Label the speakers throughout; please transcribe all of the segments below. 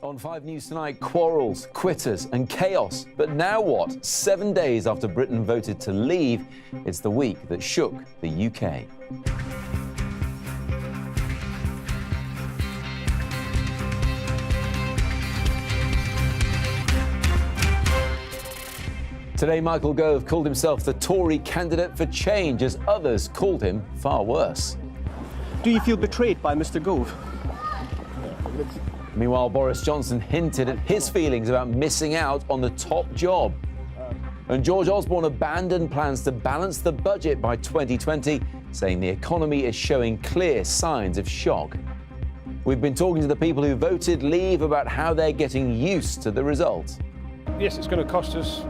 Speaker 1: On 5 News tonight, quarrels, quitters and chaos. But now what? 7 days after Britain voted to leave, it's the week that shook the UK. Today, Michael Gove called himself the Tory candidate for change, as others called him far worse.
Speaker 2: Do you feel betrayed by Mr. Gove?
Speaker 1: Meanwhile, Boris Johnson hinted at his feelings about missing out on the top job. And George Osborne abandoned plans to balance the budget by 2020, saying the economy is showing clear signs of shock. We've been talking to the people who voted leave about how they're getting used to the result.
Speaker 3: Yes, it's going to cost us,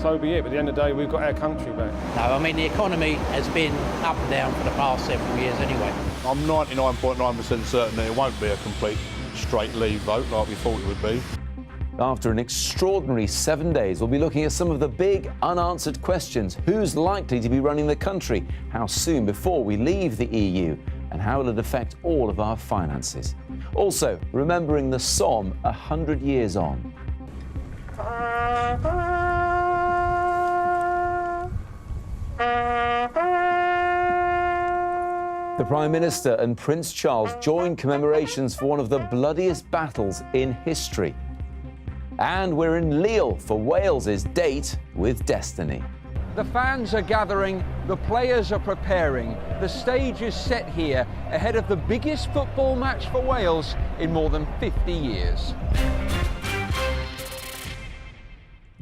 Speaker 3: so be it, but at the end of the day, we've got our country back.
Speaker 4: No, I mean, the economy has been up and down for the past several years anyway.
Speaker 5: I'm 99.9% certain that it won't be a complete straight leave vote like we thought it would be.
Speaker 1: After an extraordinary 7 days, we'll be looking at some of the big unanswered questions. Who's likely to be running the country? How soon before we leave the EU? And how will it affect all of our finances? Also, remembering the Somme 100 years on. The Prime Minister and Prince Charles joined commemorations for one of the bloodiest battles in history. And we're in Lille for Wales's date with destiny.
Speaker 6: The fans are gathering, the players are preparing. The stage is set here ahead of the biggest football match for Wales in more than 50 years.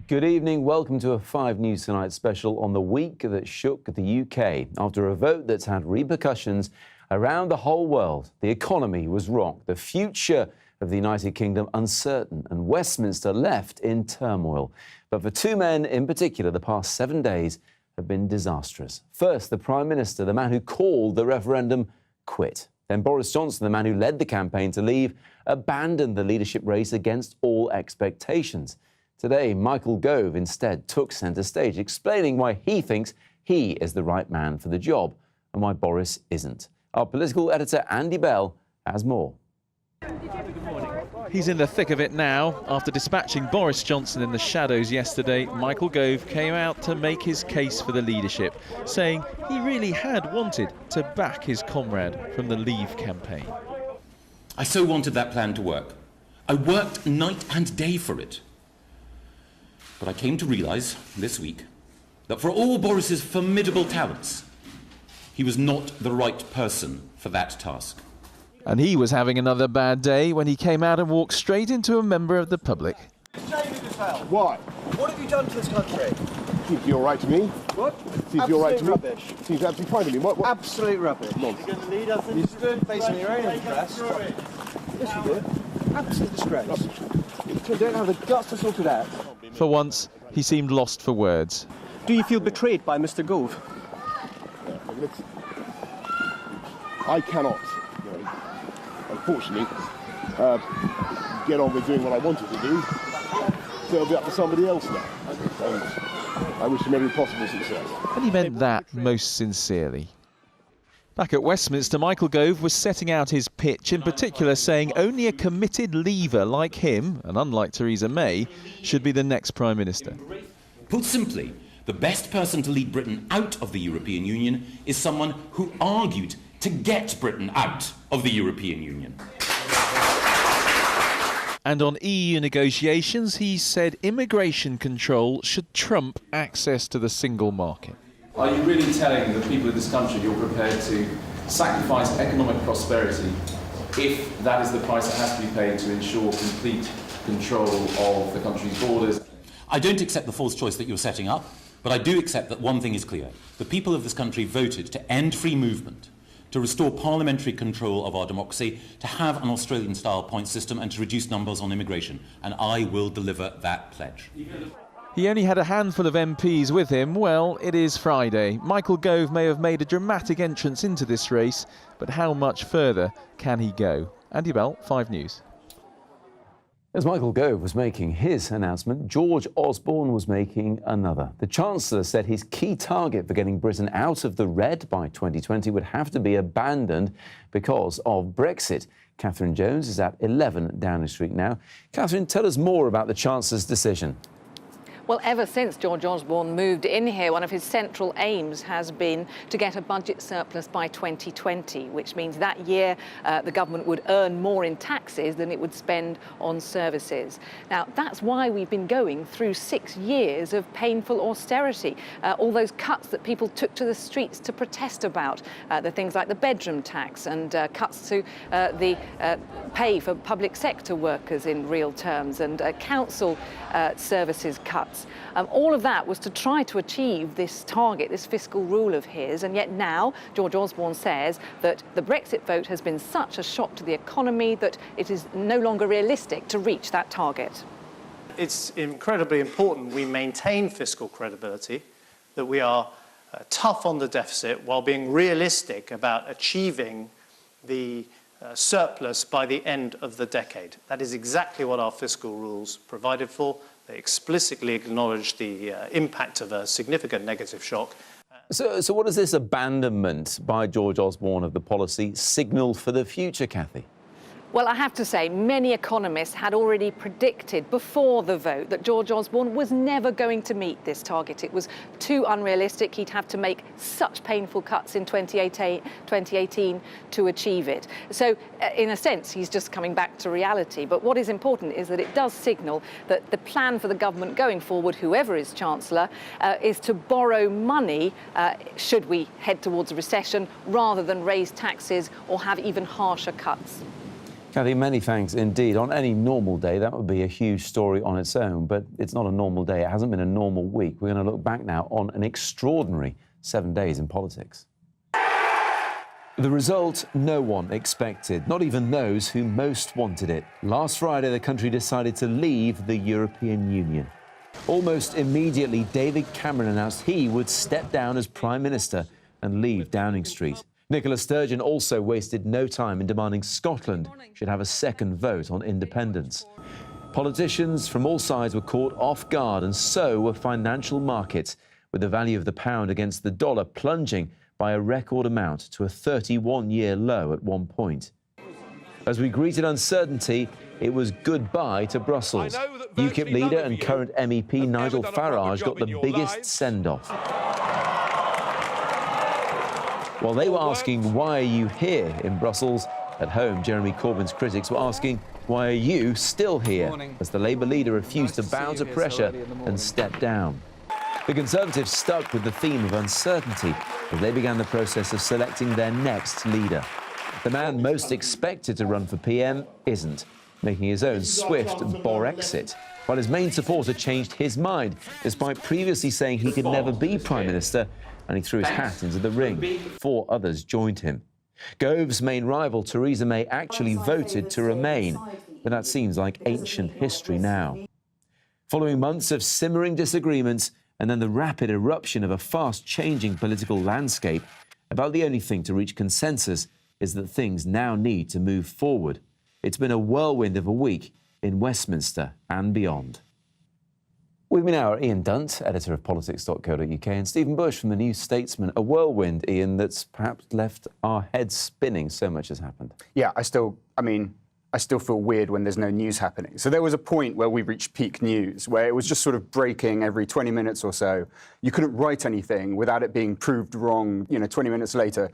Speaker 1: Good evening, welcome to a 5 News Tonight special on the week that shook the UK. After a vote that's had repercussions around the whole world, the economy was rocked, the future of the United Kingdom uncertain, and Westminster left in turmoil. But for two men in particular, the past 7 days have been disastrous. First, the Prime Minister, the man who called the referendum, quit. Then Boris Johnson, the man who led the campaign to leave, abandoned the leadership race against all expectations. Today, Michael Gove instead took centre stage, explaining why he thinks he is the right man for the job and why Boris isn't. Our political editor, Andy Bell, has more.
Speaker 7: He's in the thick of it now. After dispatching Boris Johnson in the shadows yesterday, Michael Gove came out to make his case for the leadership, saying he really had wanted to back his comrade from the Leave campaign.
Speaker 8: I so wanted that plan to work. I worked night and day for it. But I came to realise this week that for all Boris's formidable talents, he was not the right person for that task.
Speaker 7: And he was having another bad day when he came out and walked straight into a member of the public.
Speaker 9: Why?
Speaker 10: What have you done to this country?
Speaker 9: Seems to be all right to me.
Speaker 10: What?
Speaker 9: Seems to be all right to me.
Speaker 10: Rubbish.
Speaker 9: Seems absolutely fine to me. What?
Speaker 10: Absolute rubbish.
Speaker 9: Nonsense.
Speaker 10: You're going to lead us into this based on your own interest. Yes, you do. Absolute disgrace. You don't have the guts to sort it out.
Speaker 7: For once, he seemed lost for words.
Speaker 2: Do you feel betrayed by Mr. Gove?
Speaker 9: I cannot, unfortunately, get on with doing what I wanted to do. So it'll be up to somebody else now. And I wish him every possible success.
Speaker 7: And he meant that most sincerely. Back at Westminster, Michael Gove was setting out his pitch, in particular saying only a committed leaver like him, and unlike Theresa May, should be the next Prime Minister.
Speaker 8: Put simply, the best person to lead Britain out of the European Union is someone who argued to get Britain out of the European Union.
Speaker 7: And on EU negotiations, he said immigration control should trump access to the single market.
Speaker 11: Are you really telling the people of this country you're prepared to sacrifice economic prosperity if that is the price that has to be paid to ensure complete control of the country's borders?
Speaker 8: I don't accept the false choice that you're setting up, but I do accept that one thing is clear. The people of this country voted to end free movement, to restore parliamentary control of our democracy, to have an Australian-style point system and to reduce numbers on immigration. And I will deliver that pledge.
Speaker 7: He only had a handful of MPs with him. Well, it is Friday. Michael Gove may have made a dramatic entrance into this race, but how much further can he go? Andy Bell, 5 News.
Speaker 1: As Michael Gove was making his announcement, George Osborne was making another. The Chancellor said his key target for getting Britain out of the red by 2020 would have to be abandoned because of Brexit. Catherine Jones is at 11 Downing Street now. Catherine, tell us more about the Chancellor's decision.
Speaker 12: Well, ever since George Osborne moved in here, one of his central aims has been to get a budget surplus by 2020, which means that year the government would earn more in taxes than it would spend on services. Now, that's why we've been going through 6 years of painful austerity. All those cuts that people took to the streets to protest about, the things like the bedroom tax and cuts to the pay for public sector workers in real terms and council services cuts. All of that was to try to achieve this target, this fiscal rule of his, and yet now George Osborne says that the Brexit vote has been such a shock to the economy that it is no longer realistic to reach that target.
Speaker 13: It's incredibly important we maintain fiscal credibility, that we are tough on the deficit while being realistic about achieving the surplus by the end of the decade. That is exactly what our fiscal rules provided for. They explicitly acknowledge the impact of a significant negative shock.
Speaker 1: So what does this abandonment by George Osborne of the policy signal for the future, Cathy?
Speaker 12: Well, I have to say, many economists had already predicted before the vote that George Osborne was never going to meet this target. It was too unrealistic. He'd have to make such painful cuts in 2018 to achieve it. So, in a sense, he's just coming back to reality. But what is important is that it does signal that the plan for the government going forward, whoever is Chancellor, is to borrow money should we head towards a recession, rather than raise taxes or have even harsher cuts.
Speaker 1: Cathy, many thanks indeed. On any normal day, that would be a huge story on its own, but it's not a normal day. It hasn't been a normal week. We're going to look back now on an extraordinary 7 days in politics. The result no one expected, not even those who most wanted it. Last Friday, the country decided to leave the European Union. Almost immediately, David Cameron announced he would step down as Prime Minister and leave Downing Street. Nicola Sturgeon also wasted no time in demanding Scotland should have a second vote on independence. Politicians from all sides were caught off guard, and so were financial markets, with the value of the pound against the dollar plunging by a record amount to a 31-year low at one point. As we greeted uncertainty, it was goodbye to Brussels. UKIP leader and current MEP Nigel Farage got the biggest send-off. While they were asking, why are you here in Brussels? At home, Jeremy Corbyn's critics were asking, why are you still here? As the Labour leader refused to bow to pressure and step down. The Conservatives stuck with the theme of uncertainty as they began the process of selecting their next leader. The man most expected to run for PM isn't, making his own swift Borexit, while his main supporter changed his mind, despite previously saying he could never be Prime Minister, and he threw his hat into the ring. 4 others joined him. Gove's main rival, Theresa May, actually voted to remain, but that seems like ancient history now. Following months of simmering disagreements and then the rapid eruption of a fast-changing political landscape, about the only thing to reach consensus is that things now need to move forward. It's been a whirlwind of a week in Westminster and beyond. With me now are Ian Dunt, editor of politics.co.uk, and Stephen Bush from the New Statesman. A whirlwind, Ian, that's perhaps left our heads spinning. So much has happened.
Speaker 14: Yeah, I still feel weird when there's no news happening. So there was a point where we reached peak news, where it was just sort of breaking every 20 minutes or so. You couldn't write anything without it being proved wrong, 20 minutes later.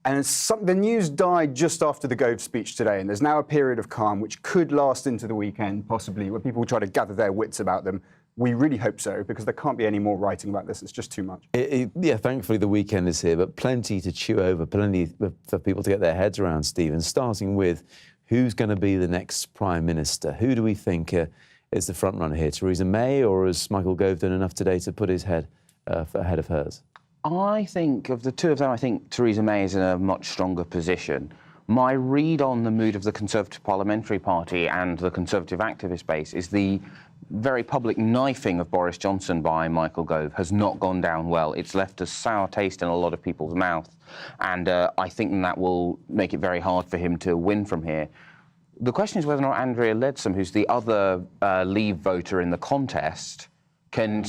Speaker 14: And the news died just after the Gove speech today, and there's now a period of calm which could last into the weekend, possibly, where people try to gather their wits about them. We really hope so, because there can't be any more writing about this. It's just too much.
Speaker 1: Yeah, thankfully the weekend is here, but plenty to chew over, plenty for people to get their heads around, Stephen, starting with who's going to be the next Prime Minister. Who do we think is the front runner here? Theresa May, or has Michael Gove done enough today to put his head ahead of hers?
Speaker 15: I think of the two of them, I think Theresa May is in a much stronger position. My read on the mood of the Conservative Parliamentary Party and the Conservative activist base is the very public knifing of Boris Johnson by Michael Gove has not gone down well. It's left a sour taste in a lot of people's mouth, and I think that will make it very hard for him to win from here. The question is whether or not Andrea Leadsom, who's the other Leave voter in the contest, can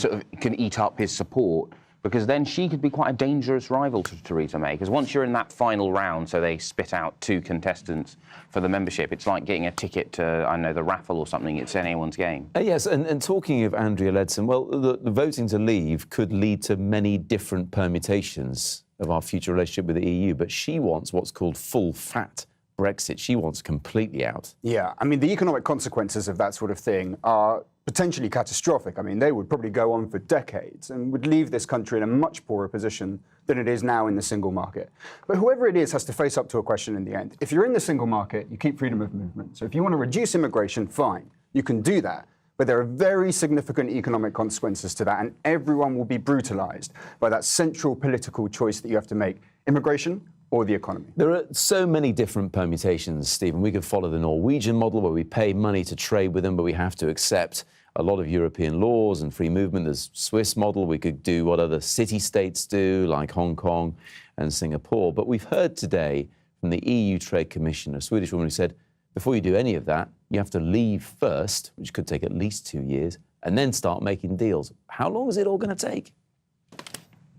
Speaker 15: eat up his support, because then she could be quite a dangerous rival to Theresa May. Because once you're in that final round, so they spit out 2 contestants for the membership, it's like getting a ticket to, I don't know, the raffle or something. It's anyone's game.
Speaker 1: Yes, and talking of Andrea Leadsom, well, the voting to leave could lead to many different permutations of our future relationship with the EU, but she wants what's called full-fat Brexit. She wants completely out.
Speaker 14: Yeah, I mean, the economic consequences of that sort of thing are potentially catastrophic. I mean, they would probably go on for decades and would leave this country in a much poorer position than it is now in the single market. But whoever it is has to face up to a question in the end. If you're in the single market, you keep freedom of movement. So if you want to reduce immigration, fine, you can do that. But there are very significant economic consequences to that, and everyone will be brutalized by that central political choice that you have to make: immigration or the economy.
Speaker 1: There are so many different permutations, Stephen. We could follow the Norwegian model, where we pay money to trade with them, but we have to accept a lot of European laws and free movement. There's Swiss model. We could do what other city-states do, like Hong Kong and Singapore. But we've heard today from the EU Trade Commissioner, a Swedish woman, who said, before you do any of that, you have to leave first, which could take at least 2 years, and then start making deals. How long is it all going to take?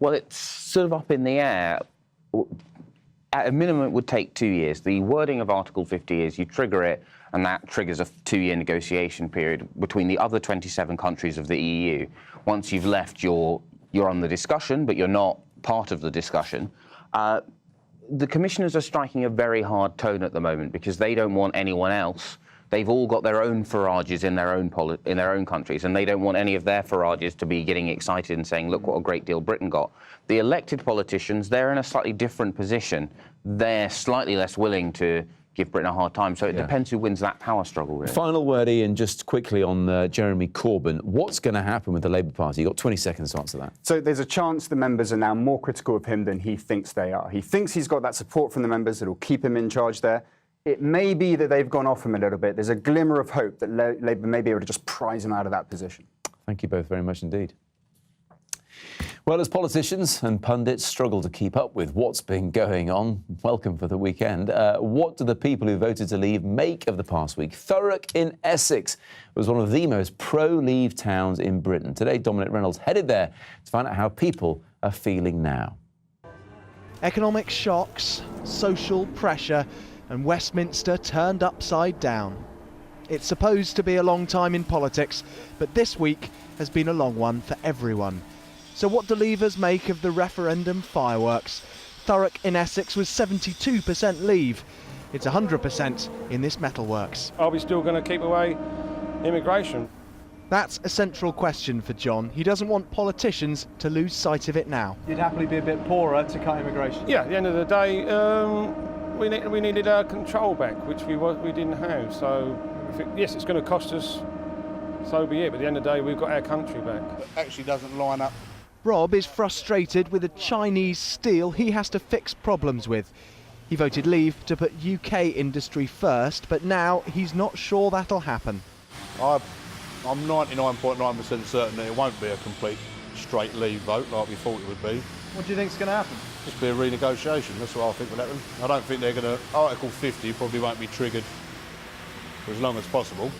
Speaker 15: Well, it's sort of up in the air. At a minimum, it would take 2 years. The wording of Article 50 is you trigger it, and that triggers a 2-year negotiation period between the other 27 countries of the EU. Once you've left, you're on the discussion, but you're not part of the discussion. The commissioners are striking a very hard tone at the moment because they don't want anyone else. They've all got their own Farages in their own countries, and they don't want any of their Farages to be getting excited and saying, look what a great deal Britain got. The elected politicians, they're in a slightly different position. They're slightly less willing to give Britain a hard time, so it depends who wins that power struggle, really.
Speaker 1: Final word, Ian, just quickly on Jeremy Corbyn. What's going to happen with the Labour Party? You've got 20 seconds to answer that.
Speaker 14: So there's a chance the members are now more critical of him than he thinks they are. He thinks he's got that support from the members that will keep him in charge there. It may be that they've gone off him a little bit. There's a glimmer of hope that Labour may be able to just prize him out of that position.
Speaker 1: Thank you both very much indeed. Well, as politicians and pundits struggle to keep up with what's been going on, welcome for the weekend. What do the people who voted to leave make of the past week? Thurrock in Essex was one of the most pro-leave towns in Britain. Today, Dominic Reynolds headed there to find out how people are feeling now.
Speaker 16: Economic shocks, social pressure, and Westminster turned upside down. It's supposed to be a long time in politics, but this week has been a long one for everyone. So what do Leavers make of the referendum fireworks? Thurrock in Essex was 72% Leave. It's 100% in this metalworks.
Speaker 3: Are we still going to keep away immigration?
Speaker 16: That's a central question for John. He doesn't want politicians to lose sight of it now.
Speaker 10: You'd happily be a bit poorer to cut immigration?
Speaker 3: Yeah, at the end of the day, we needed our control back, which we didn't have. So, yes, it's going to cost us, so be it. But at the end of the day, we've got our country back.
Speaker 5: It actually doesn't line up.
Speaker 16: Rob is frustrated with a Chinese steel he has to fix problems with. He voted Leave to put UK industry first, but now he's not sure that'll happen.
Speaker 5: I'm 99.9% certain that it won't be a complete straight Leave vote like we thought it would be.
Speaker 10: What do you think's going to happen?
Speaker 5: Just be a renegotiation, that's what I think will happen. I don't think they're going to... Article 50 probably won't be triggered for as long as possible.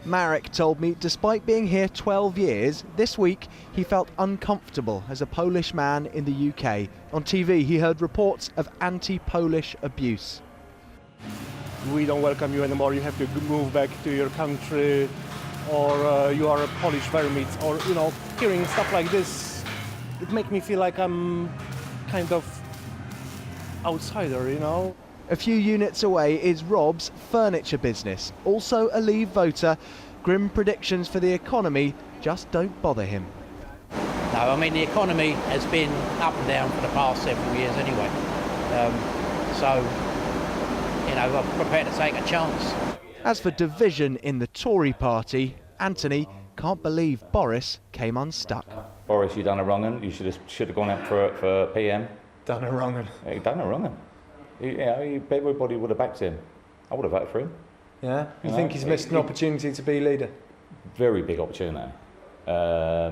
Speaker 16: Marek told me despite being here 12 years, this week he felt uncomfortable as a Polish man in the UK. On TV he heard reports of anti-Polish abuse.
Speaker 17: We don't welcome you anymore, you have to move back to your country, or you are a Polish vermin, or, you know, hearing stuff like this, it makes me feel like I'm kind of outsider, you know.
Speaker 16: A few units away is Rob's furniture business, also a Leave voter. Grim predictions for the economy just don't bother him.
Speaker 4: No, I mean, the economy has been up and down for the past several years anyway. So, you know, I'm prepared to take a chance.
Speaker 16: As for division in the Tory party, Anthony can't believe Boris came unstuck.
Speaker 18: Boris, you done a wrong one. You should have gone out for PM.
Speaker 10: Done a wrong one.
Speaker 18: Yeah, you done a wrong one. Everybody would have backed him. I would have voted for him.
Speaker 10: Yeah? You think he's missed an opportunity to be leader?
Speaker 18: Very big opportunity. I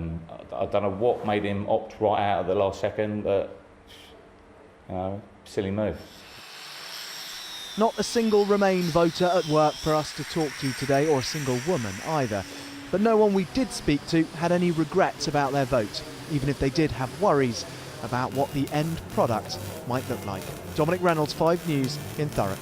Speaker 18: don't know what made him opt right out at the last second, but, you know, silly move.
Speaker 16: Not a single Remain voter at work for us to talk to today, or a single woman either. But no one we did speak to had any regrets about their vote, even if they did have worries about what the end product might look like. Dominic Reynolds, 5 News in Thurrock.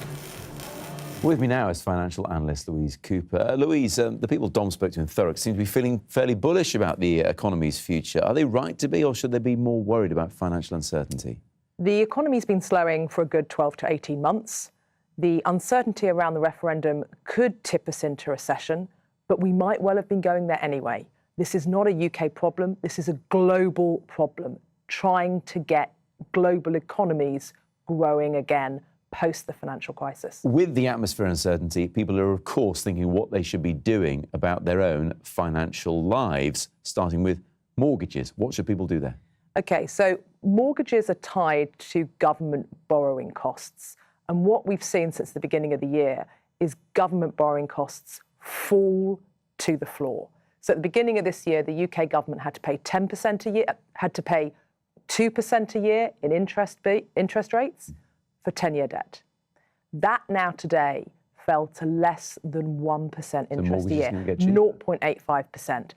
Speaker 1: With me now is financial analyst Louise Cooper. Louise, the people Dom spoke to in Thurrock seem to be feeling fairly bullish about the economy's future. Are they right to be, or should they be more worried about financial uncertainty?
Speaker 19: The economy's been slowing for a good 12 to 18 months. The uncertainty around the referendum could tip us into recession, but we might well have been going there anyway. This is not a UK problem. This is a global problem, trying to get global economies growing again post the financial crisis.
Speaker 1: With the atmosphere uncertainty, people are, of course, thinking what they should be doing about their own financial lives, starting with mortgages. What should people do there?
Speaker 19: OK, so mortgages are tied to government borrowing costs. And what we've seen since the beginning of the year is government borrowing costs fall to the floor. So at the beginning of this year, the UK government had to pay 10% a year, had to pay 2% a year in interest rates for 10-year debt. That now today fell to less than 1% interest a year, 0.85%.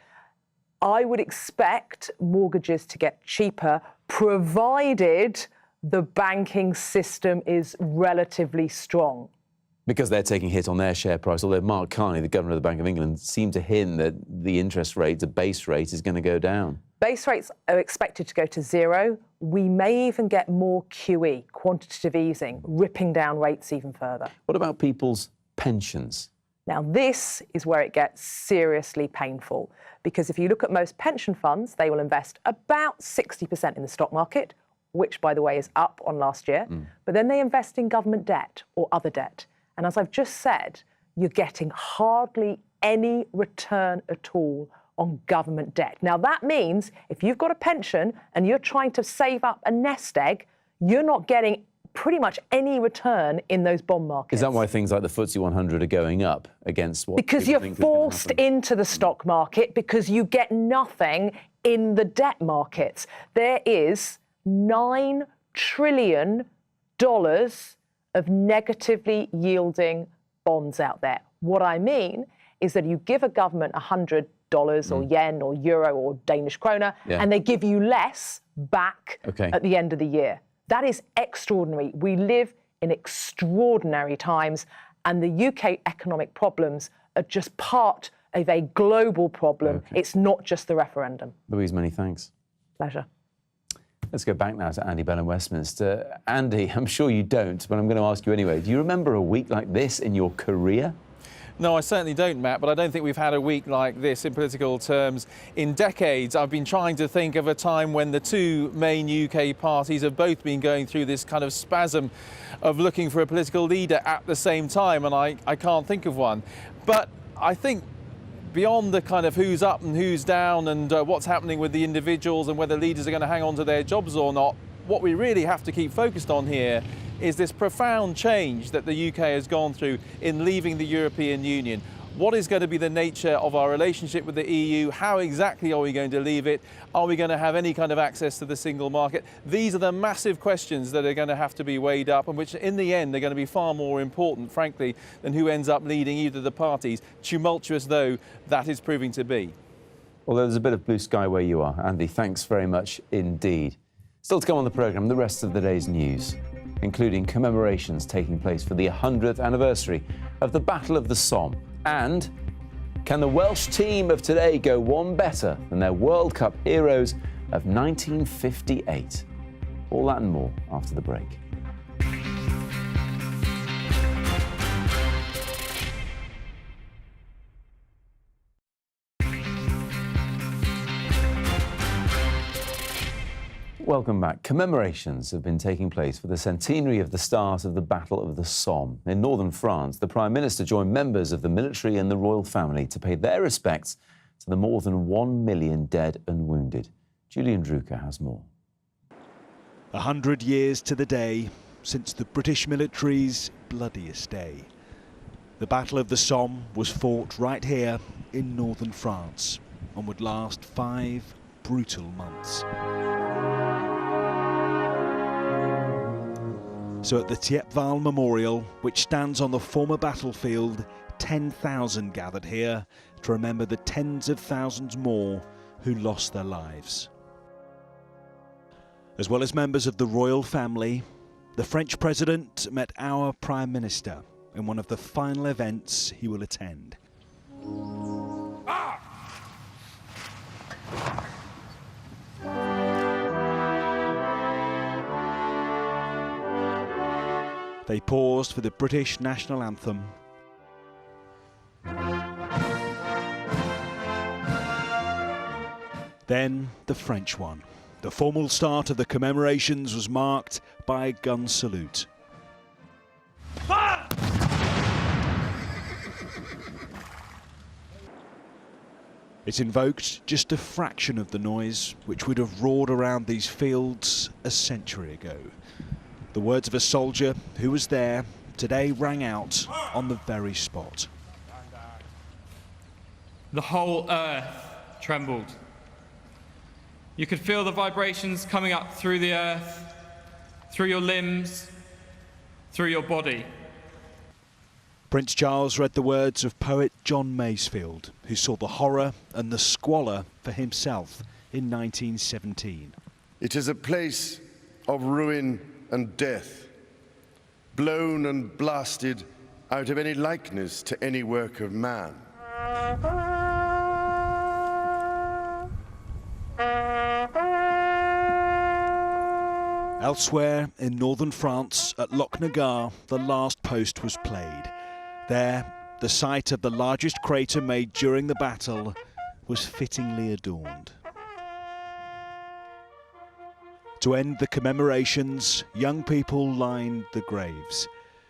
Speaker 19: I would expect mortgages to get cheaper, provided the banking system is relatively strong.
Speaker 1: Because they're taking a hit on their share price, although Mark Carney, the Governor of the Bank of England, seemed to hint that the interest rate, the base rate, is going to go down.
Speaker 19: Base rates are expected to go to 0. We may even get more QE, quantitative easing, ripping down rates even further.
Speaker 1: What about people's pensions?
Speaker 19: Now, this is where it gets seriously painful, because if you look at most pension funds, they will invest about 60% in the stock market, which, by the way, is up on last year. But then they invest in government debt or other debt. And as I've just said, you're getting hardly any return at all on government debt. Now, that means if you've got a pension and you're trying to save up a nest egg, you're not getting pretty much any return in those bond markets.
Speaker 1: Is that why things like the FTSE 100 are going up against what?
Speaker 19: Because you're forced into the stock market because you get nothing in the debt markets. There is $9 trillion of negatively yielding bonds out there. What I mean is that you give a government $100 or yen or euro or Danish kroner, and they give you less back at the end of the year. That is extraordinary. We live in extraordinary times, and the UK economic problems are just part of a global problem. It's not just the referendum.
Speaker 1: Louise, many thanks.
Speaker 19: Pleasure.
Speaker 1: Let's go back now to Andy Bell in Westminster. Andy, I'm sure you don't, but I'm going to ask you anyway. Do you remember a week like this in your career?
Speaker 7: No, I certainly don't, Matt, but I don't think we've had a week like this in political terms in decades. I've been trying to think of a time when the two main UK parties have both been going through this kind of spasm of looking for a political leader at the same time, and I can't think of one. But I think beyond the kind of who's up and who's down and what's happening with the individuals and whether leaders are going to hang on to their jobs or not, what we really have to keep focused on here is this profound change that the UK has gone through in leaving the European Union. What is going to be the nature of our relationship with the EU? How exactly are we going to leave it? Are we going to have any kind of access to the single market? These are the massive questions that are going to have to be weighed up, and which in the end are going to be far more important, frankly, than who ends up leading either of the parties, tumultuous though that is proving to be.
Speaker 1: Well, there's a bit of blue sky where you are. Andy, thanks very much indeed. Still to come on the programme, the rest of the day's news, including commemorations taking place for the 100th anniversary of the Battle of the Somme. And can the Welsh team of today go one better than their World Cup heroes of 1958? All that and more after the break. Welcome back. Commemorations have been taking place for the centenary of the start of the Battle of the Somme. In northern France, the Prime Minister joined members of the military and the royal family to pay their respects to the more than 1 million dead and wounded. Julian Drucker has more.
Speaker 20: 100 years to the day since the British military's bloodiest day. The Battle of the Somme was fought right here in northern France and would last 5 brutal months. So at the Thiepval Memorial, which stands on the former battlefield, 10,000 gathered here to remember the tens of thousands more who lost their lives. As well as members of the royal family, the French president met our Prime Minister in one of the final events he will attend. They paused for the British national anthem. Then the French one. The formal start of the commemorations was marked by a gun salute. It invoked just a fraction of the noise which would have roared around these fields a century ago. The words of a soldier who was there today rang out on the very spot.
Speaker 21: The whole earth trembled. You could feel the vibrations coming up through the earth, through your limbs, through your body.
Speaker 20: Prince Charles read the words of poet John Masefield, who saw the horror and the squalor for himself in 1917.
Speaker 22: It is a place of ruin and death, blown and blasted out of any likeness to any work of man.
Speaker 20: Elsewhere in northern France, at Lochnagar, the last post was played. There, the site of the largest crater made during the battle was fittingly adorned. To end the commemorations, young people lined the graves.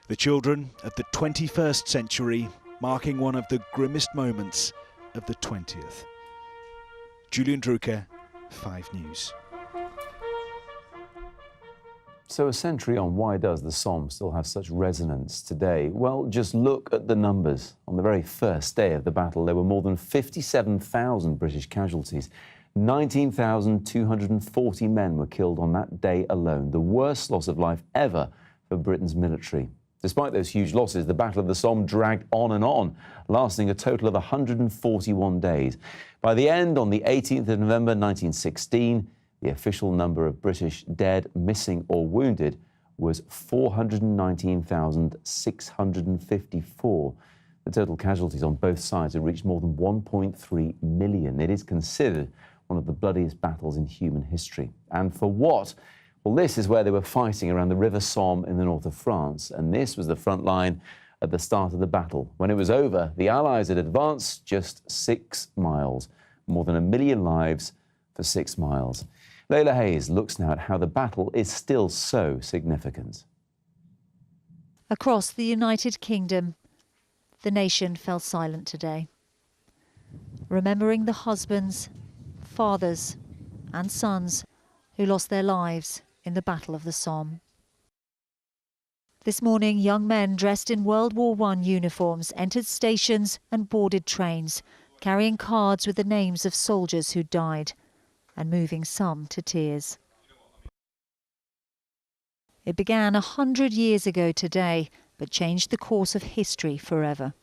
Speaker 20: The children of the 21st century, marking one of the grimmest moments of the 20th. Julian Drucker, 5 News.
Speaker 1: So a century on, why does the Somme still have such resonance today? Well, just look at the numbers. On the very first day of the battle, there were more than 57,000 British casualties. 19,240 men were killed on that day alone, the worst loss of life ever for Britain's military. Despite those huge losses, the Battle of the Somme dragged on, lasting a total of 141 days. By the end, on the 18th of November 1916, the official number of British dead, missing or wounded was 419,654. The total casualties on both sides have reached more than 1.3 million. It is considered one of the bloodiest battles in human history. And for what? Well, this is where they were fighting around the River Somme in the north of France, and this was the front line at the start of the battle. When it was over, the Allies had advanced just 6 miles, more than 1 million lives for 6 miles. Layla Hayes looks now at how the battle is still so significant.
Speaker 23: Across the United Kingdom, the nation fell silent today, remembering the husbands, fathers and sons who lost their lives in the Battle of the Somme. This morning, young men dressed in World War I uniforms entered stations and boarded trains, carrying cards with the names of soldiers who died, and moving some to tears. It began 100 years ago today, but changed the course of history forever.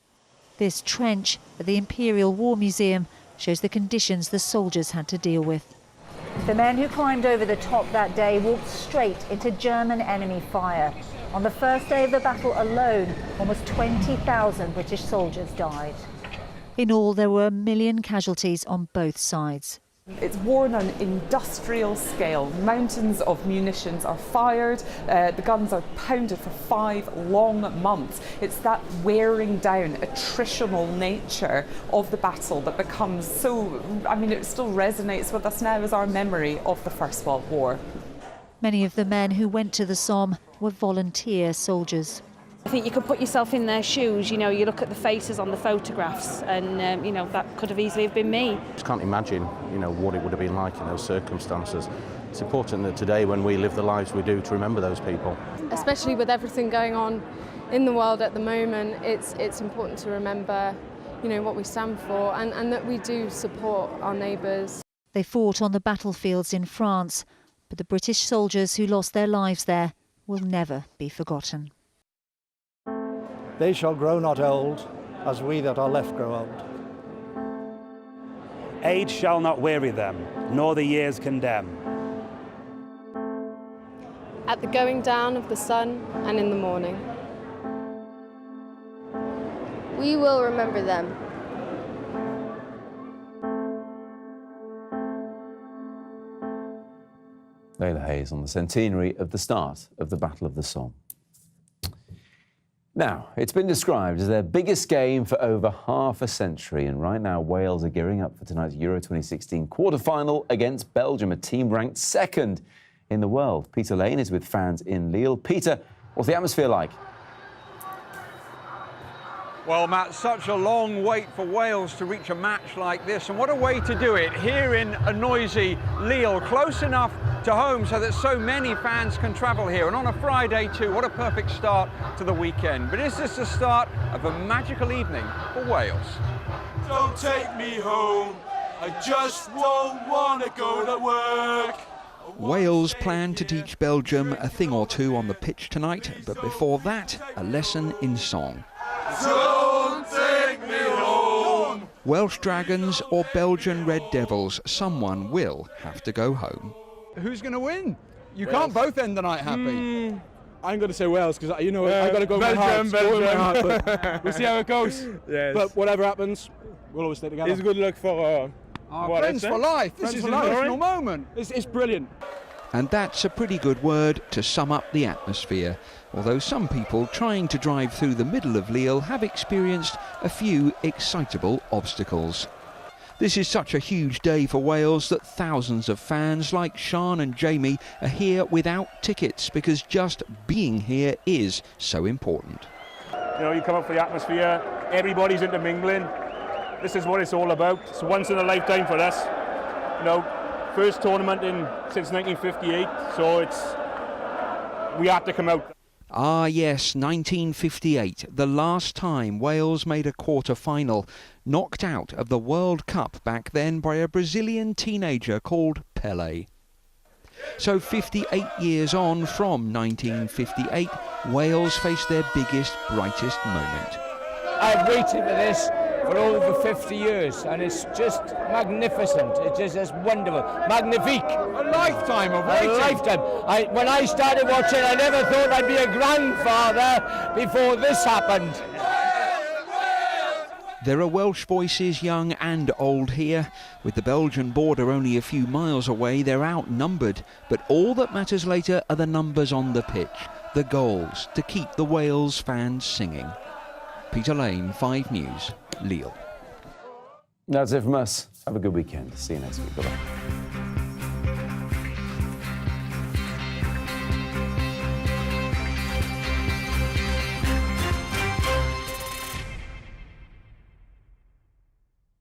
Speaker 23: This trench at the Imperial War Museum shows the conditions the soldiers had to deal with.
Speaker 24: The men who climbed over the top that day walked straight into German enemy fire. On the first day of the battle alone, almost 20,000 British soldiers died.
Speaker 23: In all, there were 1 million casualties on both sides.
Speaker 25: It's war on an industrial scale. Mountains of munitions are fired, the guns are pounded for 5 long months. It's that wearing down, attritional nature of the battle that becomes so, it still resonates with us now as our memory of the First World War.
Speaker 23: Many of the men who went to the Somme were volunteer soldiers.
Speaker 26: I think you can put yourself in their shoes, you look at the faces on the photographs and, that could have easily have been me.
Speaker 27: Just can't imagine, what it would have been like in those circumstances. It's important that today, when we live the lives we do, to remember those people.
Speaker 28: Especially with everything going on in the world at the moment, it's important to remember, what we stand for and that we do support our neighbours.
Speaker 23: They fought on the battlefields in France, but the British soldiers who lost their lives there will never be forgotten.
Speaker 2: They shall grow not old, as we that are left grow old.
Speaker 6: Age shall not weary them, nor the years condemn.
Speaker 28: At the going down of the sun and in the morning.
Speaker 8: We will remember them.
Speaker 1: Layla Hayes on the centenary of the start of the Battle of the Somme. Now, it's been described as their biggest game for over half a century, and right now Wales are gearing up for tonight's Euro 2016 quarter-final against Belgium, a team ranked second in the world. Peter Lane is with fans in Lille. Peter, what's the atmosphere like?
Speaker 9: Well, Matt, such a long wait for Wales to reach a match like this, and what a way to do it, here in a noisy Lille, close enough to home so that so many fans can travel here, and on a Friday too. What a perfect start to the weekend. But is this the start of a magical evening for Wales?
Speaker 11: Don't take me home, I just don't want to go to work.
Speaker 12: Wales plan to teach Belgium a thing or two on the pitch tonight, but before that, a lesson in song.
Speaker 11: Don't take me home.
Speaker 12: Welsh Dragons or Belgian Red Devils, someone will have to go home.
Speaker 13: Who's going to win? You can't both end the night happy.
Speaker 15: I'm going to say Wales because, you know, I've got to go
Speaker 13: Belgium,
Speaker 15: with my heart. But we'll see how it goes. Yes. But whatever happens, we'll always stay together. It's good luck for our friends for life. This is an emotional moment. It's brilliant.
Speaker 12: And that's a pretty good word to sum up the atmosphere, although some people trying to drive through the middle of Lille have experienced a few excitable obstacles. This is such a huge day for Wales that thousands of fans like Sean and Jamie are here without tickets because just being here is so important.
Speaker 6: You know, you come up for the atmosphere, everybody's intermingling. This is what it's all about. It's once in a lifetime for us. You know, first tournament since 1958, so we had to come out.
Speaker 12: Ah yes, 1958, the last time Wales made a quarter-final, knocked out of the World Cup back then by a Brazilian teenager called Pelé. So 58 years on from 1958, Wales face their biggest, brightest moment.
Speaker 29: I've waited for this for over 50 years, and it's just magnificent. It's just wonderful. Magnifique.
Speaker 15: A lifetime of waiting.
Speaker 29: A lifetime. When I started watching, I never thought I'd be a grandfather before this happened.
Speaker 12: There are Welsh voices, young and old here. With the Belgian border only a few miles away, they're outnumbered. But all that matters later are the numbers on the pitch, the goals, to keep the Wales fans singing. Peter Lane, 5 News, Lille.
Speaker 1: That's it from us. Have a good weekend. See you next week. Bye-bye.